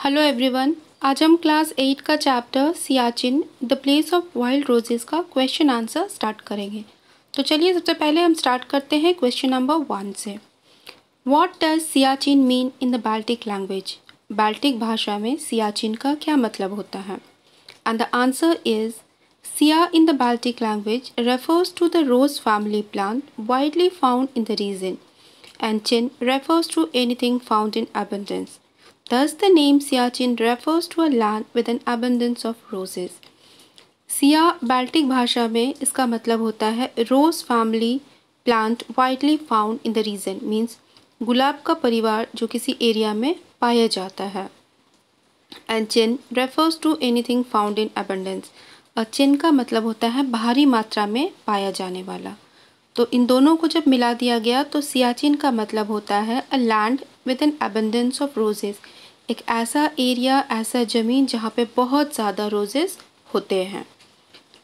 Hello everyone, आज हम class 8 का chapter Siachen the place of wild roses का क्वेश्चन आंसर स्टार्ट करेंगे। तो चलिए सबसे पहले हम स्टार्ट करते हैं क्वेश्चन नंबर 1 से। What does Siachen mean in the Baltic language? Baltic भाषा में सियाचिन का क्या मतलब होता है? And the answer is sia in the Baltic language refers to the rose family plant widely found in the region and chin refers to anything found in abundance. Thus, the name Siachen refers to a land with an abundance of roses. सिया Baltic भाषा में इसका मतलब होता है rose family plant widely found in the region, means गुलाब का परिवार जो किसी एरिया में पाया जाता है। And chin refers to anything found in abundance, और चिन का मतलब होता है भारी मात्रा में पाया जाने वाला। तो इन दोनों को जब मिला दिया गया तो सियाचिन का मतलब होता है a land with N abundance of roses, एक ऐसा एरिया, ऐसा ज़मीन जहाँ पे बहुत ज़्यादा रोजेस होते हैं।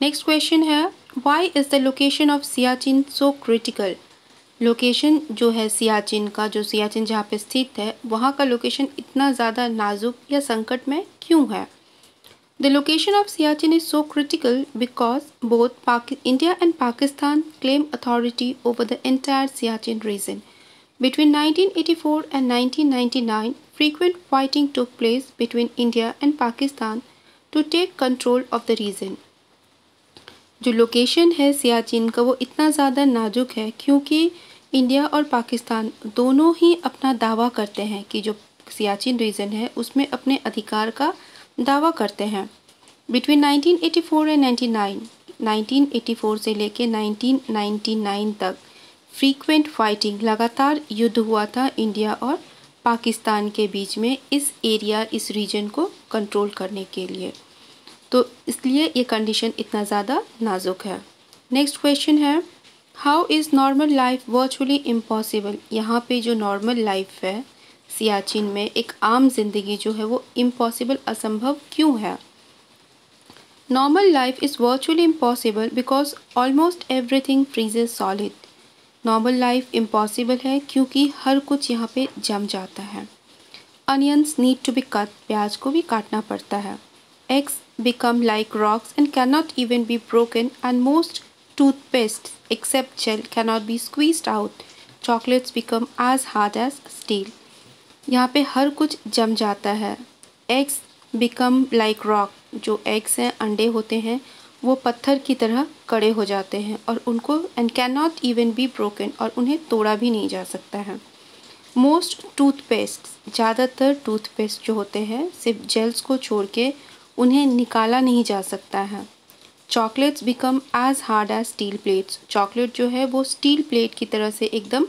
नेक्स्ट क्वेश्चन है, why is the location of Siachen so critical? Location जो है सियाचिन का, जो सियाचिन जहाँ पे स्थित है, वहाँ का लोकेशन इतना ज़्यादा नाजुक या संकट में क्यों है? The location of Siachen is so critical because both India and Pakistan claim authority over the entire Siachen region. Between 1984 and 1999, frequent fighting took place between India and Pakistan to take control of the region. जो location है सियाचिन का वो इतना ज़्यादा नाजुक है क्योंकि India और पाकिस्तान दोनों ही अपना दावा करते हैं कि जो सियाचिन रीजन है उसमें अपने अधिकार का दावा करते हैं। बिटवीन 1984 एंड 1984 से लेके 1999 तक फ्रीक्वेंट फाइटिंग, लगातार युद्ध हुआ था इंडिया और पाकिस्तान के बीच में इस एरिया, इस रीजन को कंट्रोल करने के लिए। तो इसलिए ये कंडीशन इतना ज़्यादा नाजुक है। नेक्स्ट क्वेश्चन है, how is normal life virtually impossible? यहाँ पे जो नॉर्मल लाइफ है सियाचिन में, एक आम जिंदगी जो है वो इम्पॉसिबल, असंभव क्यों है? Normal life is virtually impossible because almost everything freezes solid. Normal life impossible है क्योंकि हर कुछ यहाँ पे जम जाता है। Onions need to be cut, प्याज को भी काटना पड़ता है। Eggs become like rocks and can not even be broken and most toothpaste except gel can not be squeezed out. Chocolates become as hard as steel. यहाँ पे हर कुछ जम जाता है। एग्स बिकम लाइक रॉक, जो एग्स हैं, अंडे होते हैं, वो पत्थर की तरह कड़े हो जाते हैं और उनको and can not even be broken, और उन्हें तोड़ा भी नहीं जा सकता है। मोस्ट टूथपेस्ट, ज़्यादातर टूथपेस्ट जो होते हैं सिर्फ जेल्स को छोड़ के उन्हें निकाला नहीं जा सकता है। Chocolates become as hard as steel plates, chocolate जो है वो स्टील प्लेट की तरह से एकदम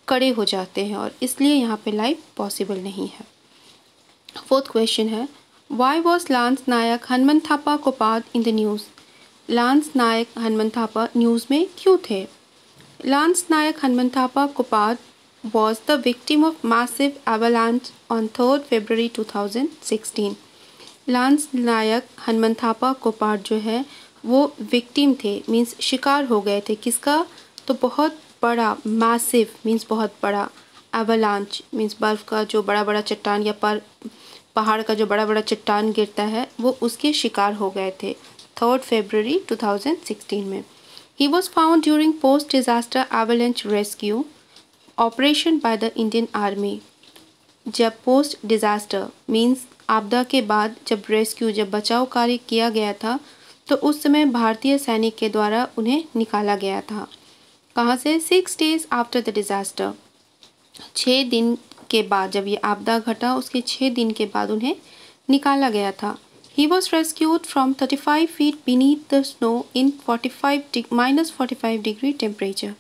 कड़े हो जाते हैं और इसलिए यहाँ पे लाइफ पॉसिबल नहीं है। फोर्थ क्वेश्चन है, why was lance Naik Hanumanthappa Koppad in the news? Lance Naik Hanumanthappa news में क्यों थे? Lance Naik Hanumanthappa Koppad was the victim of massive avalanche on 3 February 2016। Lance Naik Hanumanthappa Koppad जो है वो विक्टिम थे, मीन्स शिकार हो गए थे। किसका? तो बहुत बड़ा, मैसिव मीन्स बहुत बड़ा, एवलांच मीन्स बर्फ़ का जो बड़ा बड़ा चट्टान या पहाड़ का जो बड़ा बड़ा चट्टान गिरता है वो उसके शिकार हो गए थे 3 फरवरी 2016 में। He was found during post disaster avalanche rescue operation by the Indian army. जब पोस्ट डिज़ास्टर मीन्स आपदा के बाद जब रेस्क्यू, जब बचाव कार्य किया गया था तो उस समय भारतीय सैनिक के द्वारा उन्हें निकाला गया था। कहाँ से? 6 days आफ्टर द डिज़ास्टर, 6 दिन के बाद, जब ये आपदा घटा उसके 6 दिन के बाद उन्हें निकाला गया था। ही was rescued from 35 feet beneath the snow in -45 degree temperature.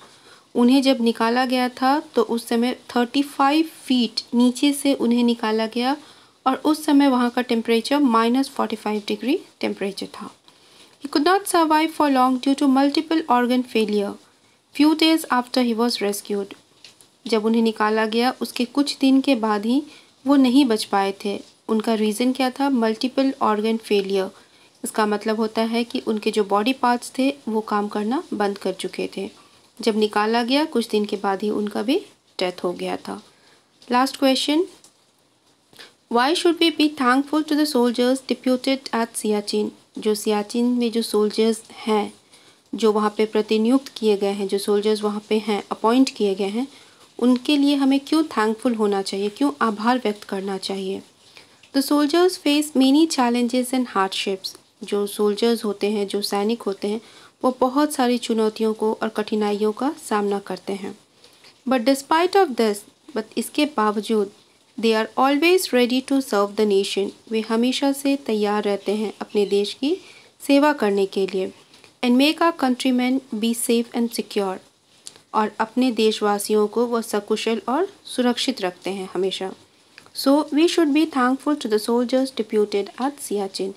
उन्हें जब निकाला गया था तो उस समय 35 feet नीचे से उन्हें निकाला गया और उस समय वहाँ का टेम्परेचर -45 डिग्री टेम्परेचर था। He could not survive for long due to multiple organ failure few days after he was rescued. जब उन्हें निकाला गया उसके कुछ दिन के बाद ही वो नहीं बच पाए थे। उनका रीज़न क्या था? Multiple organ failure. इसका मतलब होता है कि उनके जो बॉडी पार्ट्स थे वो काम करना बंद कर चुके थे। जब निकाला गया कुछ दिन के बाद ही उनका भी डेथ हो गया था। Last question, why should we be thankful to the soldiers deputed at Siachen? जो सियाचिन में जो सोल्जर्स हैं, जो वहाँ पे प्रतिनियुक्त किए गए हैं, जो सोल्जर्स वहाँ पे हैं, अपॉइंट किए गए हैं, उनके लिए हमें क्यों थैंकफुल होना चाहिए, क्यों आभार व्यक्त करना चाहिए? The soldiers face many challenges and hardships. जो सोल्जर्स होते हैं, जो सैनिक होते हैं, वो बहुत सारी चुनौतियों को और कठिनाइयों का सामना करते हैं। But despite of this, but इसके बावजूद, they are always ready to serve the nation. वे हमेशा से तैयार रहते हैं अपने देश की सेवा करने के लिए। And make our countryman be safe and secure, और अपने देशवासियों को वह सकुशल और सुरक्षित रखते हैं हमेशा। So we should be thankful to the soldiers deputed at Siachen.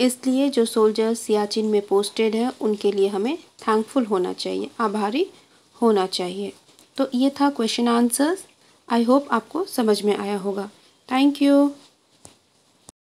इसलिए जो सोल्जर्स सियाचिन में पोस्टेड हैं, उनके लिए हमें थैंकफुल होना चाहिए, आभारी होना चाहिए। तो ये था क्वेश्चन आंसर्स। आई होप आपको समझ में आया होगा। Thank you.